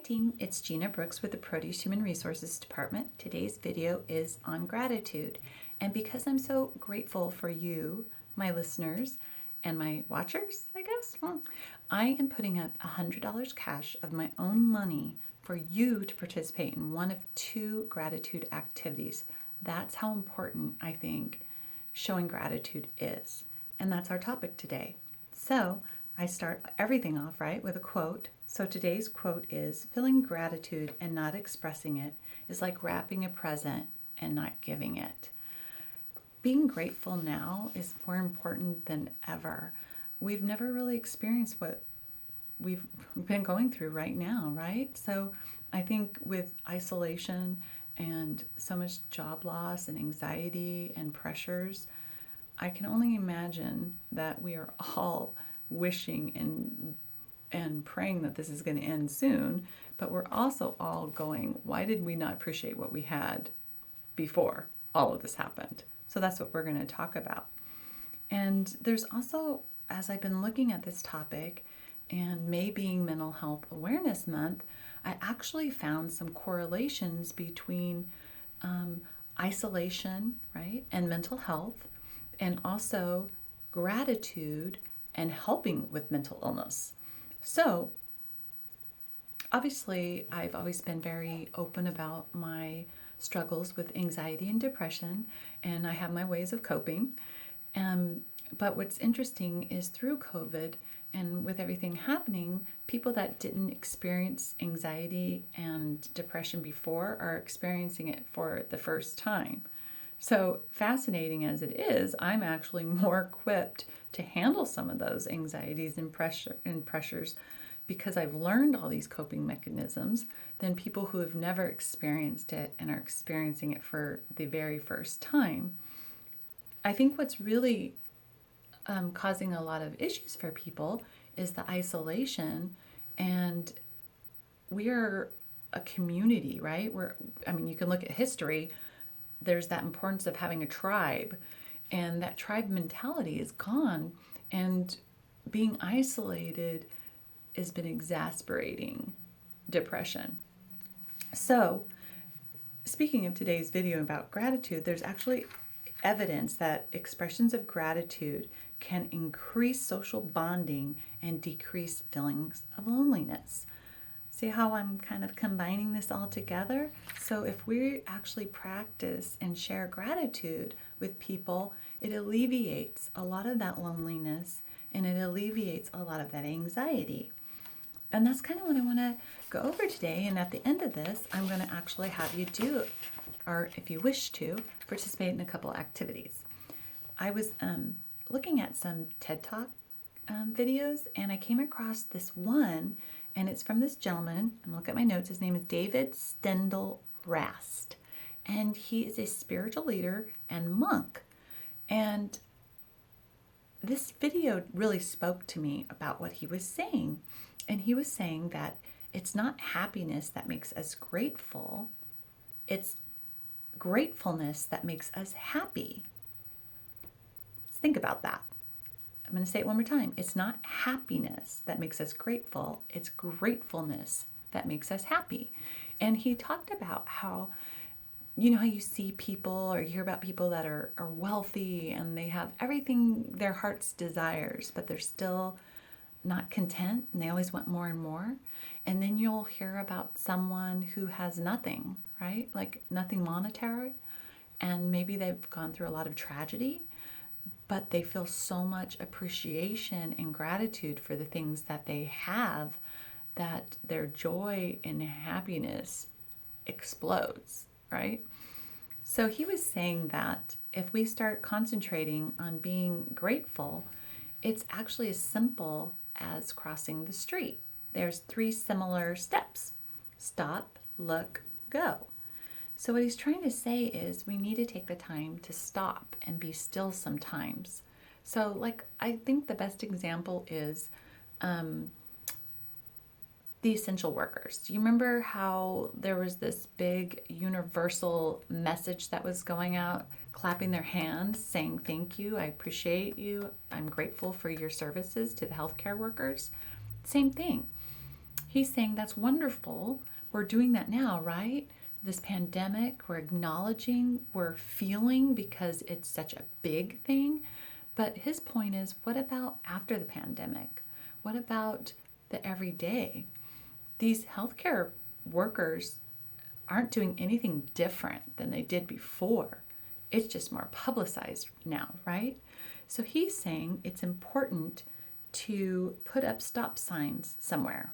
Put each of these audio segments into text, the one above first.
team, it's Gina Brooks with the Produce Human Resources Department. Today's video is on gratitude. And because I'm so grateful for you, my listeners, and my watchers, I guess, I am putting up $100 cash of my own money for you to participate in one of two gratitude activities. That's how important I think showing gratitude is. And that's our topic today. So I start everything off, right, with a quote. So today's quote is, feeling gratitude and not expressing it is like wrapping a present and not giving it. Being grateful now is more important than ever. We've never really experienced what we've been going through right now, right? So I think with isolation and so much job loss and anxiety and pressures, I can only imagine that we are all wishing and praying that this is going to end soon, but we're also all going, why did we not appreciate what we had before all of this happened? So that's what we're going to talk about. And there's also, as I've been looking at this topic, and May being Mental Health Awareness Month, I actually found some correlations between isolation, right, and mental health, and also gratitude and helping with mental illness. So obviously, I've always been very open about my struggles with anxiety and depression, and I have my ways of coping. But what's interesting is through COVID and with everything happening, people that didn't experience anxiety and depression before are experiencing it for the first time. So fascinating as it is, I'm actually more equipped to handle some of those anxieties and pressures because I've learned all these coping mechanisms than people who have never experienced it and are experiencing it for the very first time. I think what's really causing a lot of issues for people is the isolation, and we're a community, right? You can look at history. There's that importance of having a tribe, and that tribe mentality is gone, and being isolated has been exasperating depression. So, speaking of today's video about gratitude, there's actually evidence that expressions of gratitude can increase social bonding and decrease feelings of loneliness. See how I'm kind of combining this all together? So if we actually practice and share gratitude with people, it alleviates a lot of that loneliness and it alleviates a lot of that anxiety. And that's kind of what I want to go over today. And at the end of this, I'm going to actually have you do, or if you wish to, participate in a couple activities. I was looking at some TED Talk videos, and I came across this one, and it's from this gentleman. I'm looking at my notes. His name is David Steindl-Rast, and he is a spiritual leader and monk. And this video really spoke to me about what he was saying. And he was saying that it's not happiness that makes us grateful, it's gratefulness that makes us happy. Let's think about that. I'm going to say it one more time. It's not happiness that makes us grateful, it's gratefulness that makes us happy. And he talked about how, you know how you see people or you hear about people that are wealthy and they have everything their heart's desires, but they're still not content and they always want more and more. And then you'll hear about someone who has nothing, right? Like nothing monetary, and maybe they've gone through a lot of tragedy, but they feel so much appreciation and gratitude for the things that they have that their joy and happiness explodes, right? So he was saying that if we start concentrating on being grateful, it's actually as simple as crossing the street. There's 3 similar steps: stop, look, go. So what he's trying to say is we need to take the time to stop and be still sometimes. So I think the best example is the essential workers. Do you remember how there was this big universal message that was going out, clapping their hands, saying thank you, I appreciate you, I'm grateful for your services to the healthcare workers? Same thing. he's saying that's wonderful. We're doing that now, right? This pandemic, we're acknowledging, we're feeling because it's such a big thing. But his point is, what about after the pandemic? What about the everyday? These healthcare workers aren't doing anything different than they did before. It's just more publicized now, right? So he's saying it's important to put up stop signs somewhere.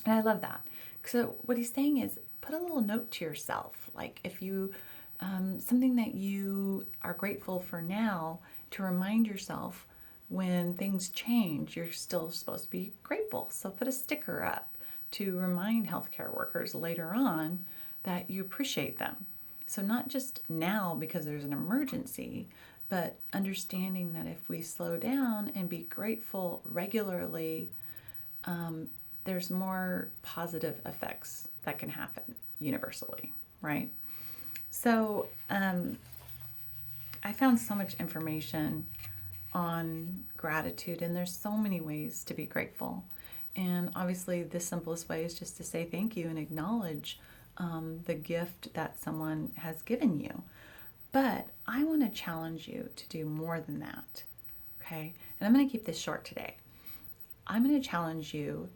And I love that. So what he's saying is put a little note to yourself. Like if you, something that you are grateful for now, to remind yourself when things change, you're still supposed to be grateful. So put a sticker up to remind healthcare workers later on that you appreciate them. So not just now because there's an emergency, but understanding that if we slow down and be grateful regularly, there's more positive effects that can happen universally, right? So I found so much information on gratitude, and there's so many ways to be grateful. And obviously, the simplest way is just to say thank you and acknowledge the gift that someone has given you. But I want to challenge you to do more than that, okay? And I'm going to keep this short today. I'm going to challenge you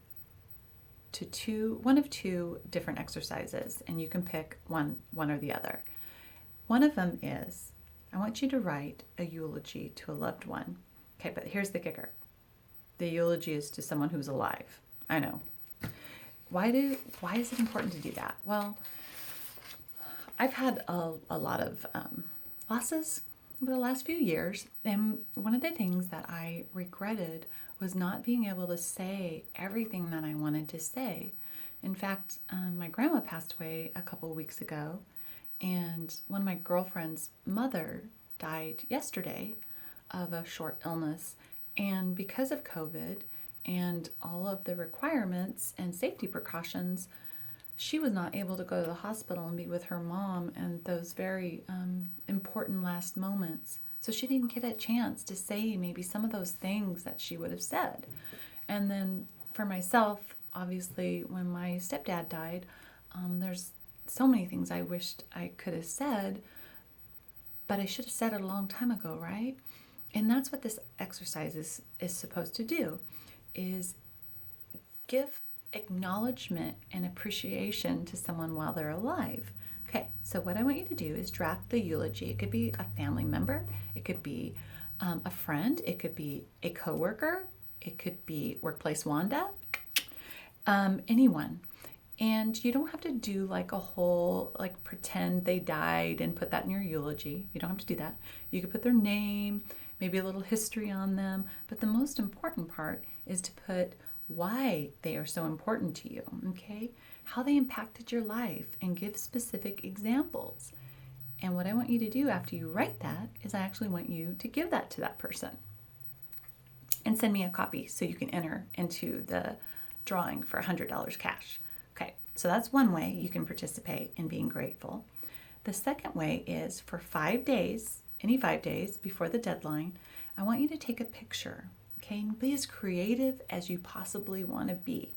to one of two different exercises, and you can pick one or the other. One of them is, I want you to write a eulogy to a loved one. Okay, but here's the kicker. The eulogy is to someone who's alive. I know. Why is it important to do that? Well, I've had a lot of losses over the last few years, and one of the things that I regretted was not being able to say everything that I wanted to say. In fact, my grandma passed away a couple weeks ago, and one of my girlfriend's mother died yesterday of a short illness. And because of COVID and all of the requirements and safety precautions, she was not able to go to the hospital and be with her mom and those very important last moments. So she didn't get a chance to say maybe some of those things that she would have said. And then for myself, obviously, when my stepdad died, there's so many things I wished I could have said, but I should have said it a long time ago, right? And that's what this exercise is supposed to do, is give acknowledgement and appreciation to someone while they're alive. Okay, so what I want you to do is draft the eulogy. It could be a family member, it could be a friend, it could be a coworker, it could be Workplace Wanda, anyone. And you don't have to do like a whole, like pretend they died and put that in your eulogy. You don't have to do that. You could put their name, maybe a little history on them. But the most important part is to put why they are so important to you, okay? How they impacted your life, and give specific examples. And what I want you to do after you write that is I actually want you to give that to that person and send me a copy so you can enter into the drawing for $100 cash. Okay, so that's one way you can participate in being grateful. The second way is for 5 days, any 5 days before the deadline, I want you to take a picture, okay? And be as creative as you possibly want to be.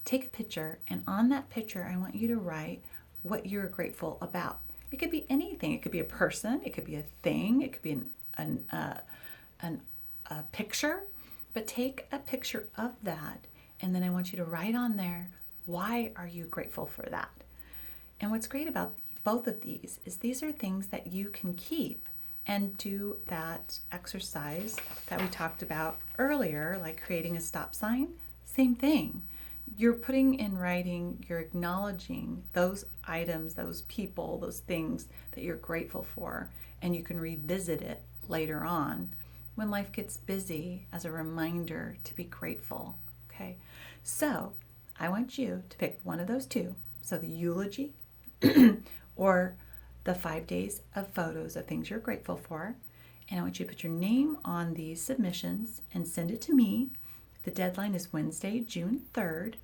Take a picture, and on that picture, I want you to write what you're grateful about. It could be anything. It could be a person. It could be a thing. It could be a picture. But take a picture of that, and then I want you to write on there, why are you grateful for that? And what's great about both of these is these are things that you can keep and do that exercise that we talked about earlier, like creating a stop sign. Same thing. You're putting in writing, you're acknowledging those items, those people, those things that you're grateful for, and you can revisit it later on when life gets busy as a reminder to be grateful, okay? So I want you to pick one of those two. So the eulogy or the 5 days of photos of things you're grateful for. And I want you to put your name on these submissions and send it to me. The deadline is Wednesday, June 3rd.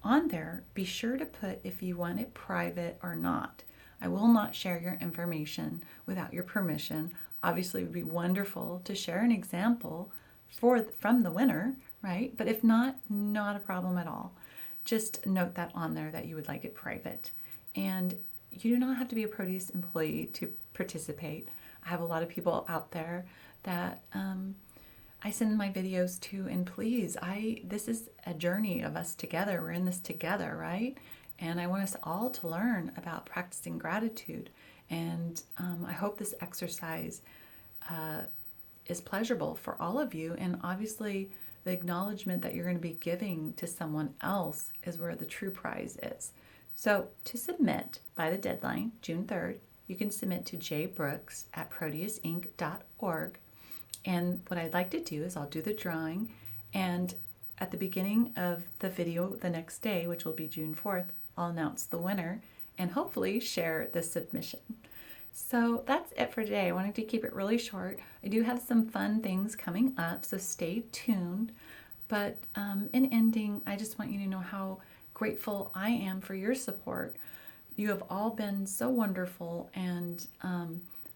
On there, be sure to put if you want it private or not. I will not share your information without your permission. Obviously, it would be wonderful to share an example from the winner, right? But if not, not a problem at all. just note that on there that you would like it private. And you do not have to be a Proteus employee to participate. I have a lot of people out there that I send my videos to, and please, this is a journey of us together. We're in this together, right? And I want us all to learn about practicing gratitude. And I hope this exercise is pleasurable for all of you. And obviously, the acknowledgement that you're going to be giving to someone else is where the true prize is. So to submit by the deadline, June 3rd, you can submit to jbrooks@proteusinc.org. And what I'd like to do is I'll do the drawing, and at the beginning of the video the next day, which will be June 4th, I'll announce the winner and hopefully share the submission. So that's it for today. I wanted to keep it really short. I do have some fun things coming up, so stay tuned. But in ending, I just want you to know how grateful I am for your support. You have all been so wonderful and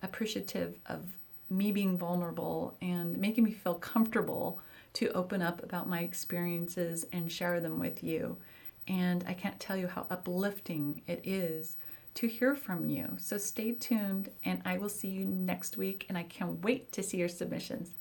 appreciative of me being vulnerable and making me feel comfortable to open up about my experiences and share them with you. And I can't tell you how uplifting it is to hear from you. So stay tuned, and I will see you next week, and I can't wait to see your submissions.